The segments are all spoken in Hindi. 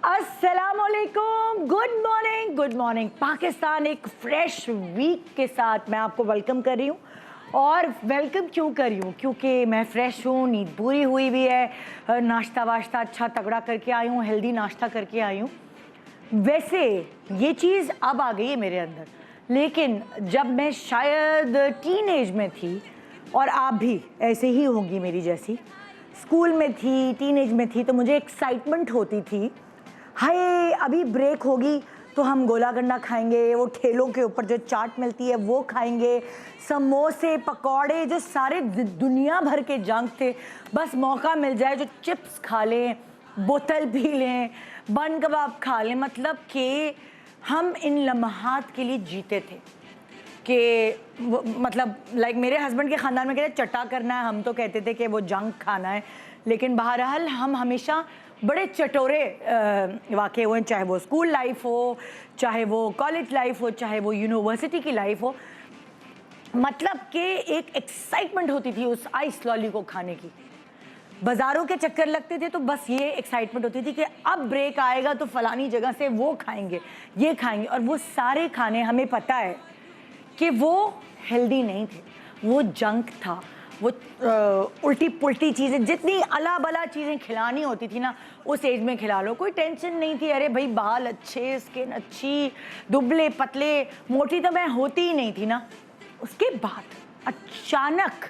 अस्सलामुअलैकुम, गुड मॉर्निंग पाकिस्तान। एक फ्रेश वीक के साथ मैं आपको वेलकम कर रही हूँ। और वेलकम क्यों कर रही हूँ? क्योंकि मैं फ्रेश हूँ, नींद पूरी हुई भी है, नाश्ता वाश्ता अच्छा तगड़ा करके आई हूँ, हेल्दी नाश्ता करके आई हूँ। वैसे ये चीज़ अब आ गई है मेरे अंदर, लेकिन जब मैं शायद टीन एज में थी, और आप भी ऐसे ही होंगी मेरी जैसी, स्कूल में थी, टीन एज में थी, तो मुझे एक्साइटमेंट होती थी, हाय अभी ब्रेक होगी तो हम गोला गंडा खाएंगे, वो ठेलों के ऊपर जो चाट मिलती है वो खाएंगे, समोसे पकौड़े, जो सारे दुनिया भर के जंक थे, बस मौका मिल जाए जो चिप्स खा लें, बोतल पी लें, बन कबाब खा लें। मतलब कि हम इन लम्हात के लिए जीते थे कि मतलब लाइक मेरे हस्बैंड के ख़ानदान में कहते चटा करना है, हम तो कहते थे कि वो जंक खाना है। लेकिन बहरहाल हम हमेशा बड़े चटोरे वाक़े हुए, चाहे वो स्कूल लाइफ हो, चाहे वो कॉलेज लाइफ हो, चाहे वो यूनिवर्सिटी की लाइफ हो। मतलब कि एक एक्साइटमेंट होती थी उस आइस लॉली को खाने की। बाज़ारों के चक्कर लगते थे तो बस ये एक्साइटमेंट होती थी कि अब ब्रेक आएगा तो फ़लानी जगह से वो खाएंगे, ये खाएंगे। और वो सारे खाने हमें पता है कि वो हेल्दी नहीं थे, वो जंक था, वो उल्टी पुल्टी चीज़ें, जितनी अला बला चीज़ें खिलानी होती थी ना उस एज में खिला लो, कोई टेंशन नहीं थी। अरे भाई बाल अच्छे, स्किन अच्छी, दुबले पतले मोटी तो मैं होती ही नहीं थी ना। उसके बाद अचानक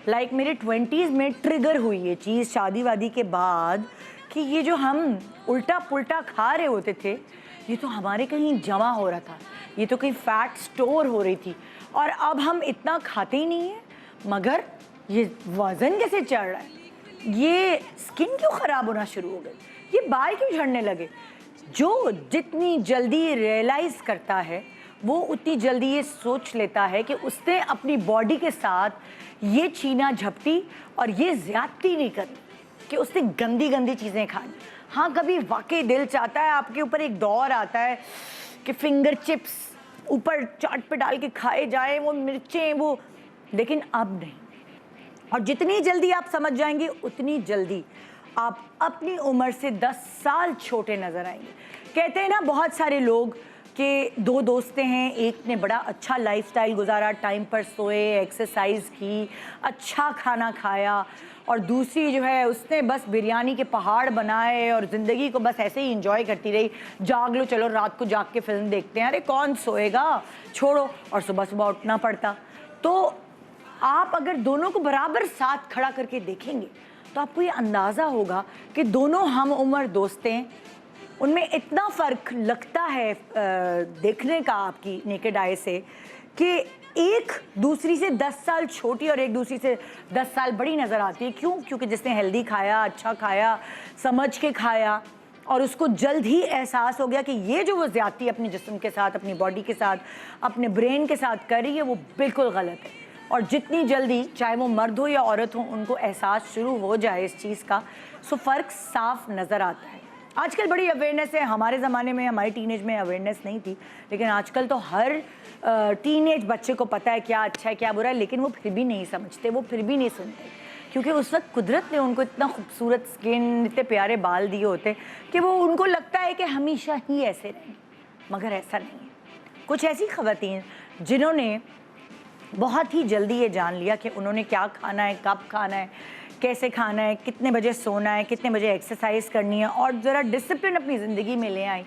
लाइक मेरे 20s में ट्रिगर हुई ये चीज़ शादी वादी के बाद कि ये जो हम उल्टा पुल्टा खा रहे होते थे ये तो हमारे कहीं जमा हो रहा था, ये तो कहीं फैट स्टोर हो रही थी। और अब हम इतना खाते ही नहीं हैं, मगर ये वज़न कैसे चढ़ रहा है, ये स्किन क्यों ख़राब होना शुरू हो गई, ये बाल क्यों झड़ने लगे। जो जितनी जल्दी रियलाइज़ करता है वो उतनी जल्दी ये सोच लेता है कि उसने अपनी बॉडी के साथ ये छीना झपटी और ये ज़्यादती नहीं करनी कि उसने गंदी गंदी चीज़ें खानी। हाँ, कभी वाकई दिल चाहता है, आपके ऊपर एक दौर आता है कि फिंगर चिप्स ऊपर चाट पे डाल के खाए जाए, वो मिर्चें वो, लेकिन अब नहीं। और जितनी जल्दी आप समझ जाएंगे उतनी जल्दी आप अपनी उम्र से 10 साल छोटे नज़र आएंगे। कहते हैं ना बहुत सारे लोग कि दो दोस्तें हैं, एक ने बड़ा अच्छा लाइफस्टाइल गुजारा, टाइम पर सोए, एक्सरसाइज की, अच्छा खाना खाया, और दूसरी जो है उसने बस बिरयानी के पहाड़ बनाए और ज़िंदगी को बस ऐसे ही इंजॉय करती रही, जाग लो चलो रात को जाग के फिल्म देखते हैं, अरे कौन सोएगा, छोड़ो, और सुबह सुबह उठना पड़ता। तो आप अगर दोनों को बराबर साथ खड़ा करके देखेंगे तो आपको ये अंदाज़ा होगा कि दोनों हम उम्र दोस्तें, उनमें इतना फ़र्क लगता है देखने का आपकी नेकेड आई से कि एक दूसरी से 10 साल छोटी और एक दूसरी से 10 साल बड़ी नज़र आती है। क्यों? क्योंकि जिसने हेल्दी खाया, अच्छा खाया, समझ के खाया, और उसको जल्द ही एहसास हो गया कि ये जो वो ज़्यादती अपने जिस्म के साथ, अपनी बॉडी के साथ, अपने ब्रेन के साथ कर रही है वो बिल्कुल गलत है। और जितनी जल्दी चाहे वो मर्द हो या औरत हो उनको एहसास शुरू हो जाए इस चीज़ का, सो फ़र्क साफ नज़र आता है। आजकल बड़ी अवेयरनेस है, हमारे ज़माने में, हमारी टीनेज में अवेयरनेस नहीं थी, लेकिन आजकल तो हर टीनेज बच्चे को पता है क्या अच्छा है क्या बुरा है, लेकिन वो फिर भी नहीं समझते, वो फिर भी नहीं सुनते, क्योंकि उस वक्त कुदरत ने उनको इतना खूबसूरत स्किन, इतने प्यारे बाल दिए होते कि वो उनको लगता है कि हमेशा ही ऐसे रहें, मगर ऐसा नहीं है। कुछ ऐसी ख़वातीन जिन्होंने बहुत ही जल्दी ये जान लिया कि उन्होंने क्या खाना है, कब खाना है, कैसे खाना है, कितने बजे सोना है, कितने बजे एक्सरसाइज करनी है, और ज़रा डिसिप्लिन अपनी ज़िंदगी में ले आई,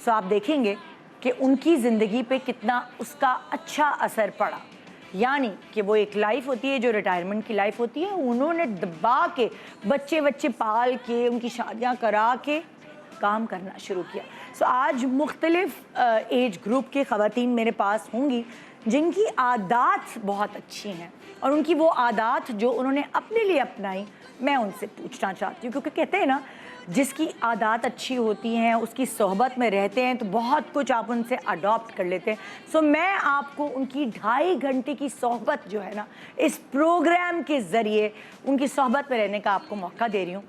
सो आप देखेंगे कि उनकी ज़िंदगी पे कितना उसका अच्छा असर पड़ा। यानी कि वो एक लाइफ होती है जो रिटायरमेंट की लाइफ होती है, उन्होंने दबा के बच्चे बच्चे पाल के, उनकी शादियाँ करा के काम करना शुरू किया। सो आज मुख्तलिफ एज ग्रुप की ख़वातीन मेरे पास होंगी जिनकी आदत बहुत अच्छी हैं, और उनकी वो आदत जो उन्होंने अपने लिए अपनाई, मैं उनसे पूछना चाहती हूँ। क्योंकि कहते हैं ना जिसकी आदत अच्छी होती हैं, उसकी सोहबत में रहते हैं तो बहुत कुछ आप उनसे अडॉप्ट कर लेते हैं। सो मैं आपको उनकी 2.5 घंटे की सोहबत जो है ना, इस प्रोग्राम के ज़रिए उनकी सोहबत में रहने का आपको मौका दे रही हूँ।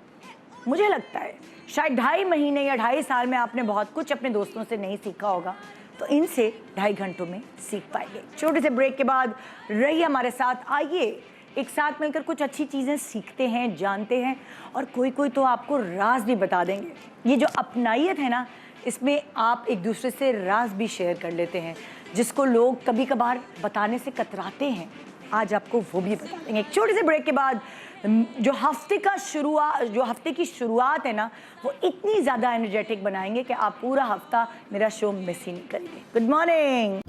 मुझे लगता है शायद 2.5 महीने या 2.5 साल में आपने बहुत कुछ अपने दोस्तों से नहीं सीखा होगा, तो इनसे 2.5 घंटों में सीख पाएंगे। छोटे से ब्रेक के बाद रहिए हमारे साथ, आइए एक साथ मिलकर कुछ अच्छी चीज़ें सीखते हैं, जानते हैं और कोई तो आपको राज भी बता देंगे। ये जो अपनाइयत है ना, इसमें आप एक दूसरे से राज भी शेयर कर लेते हैं, जिसको लोग कभी कभार बताने से कतराते हैं। आज आपको वो भी बता देंगे। एक छोटे से ब्रेक के बाद जो हफ्ते की शुरुआत है ना, वो इतनी ज़्यादा एनर्जेटिक बनाएंगे कि आप पूरा हफ्ता मेरा शो मिस ही नहीं करेंगे। Good morning.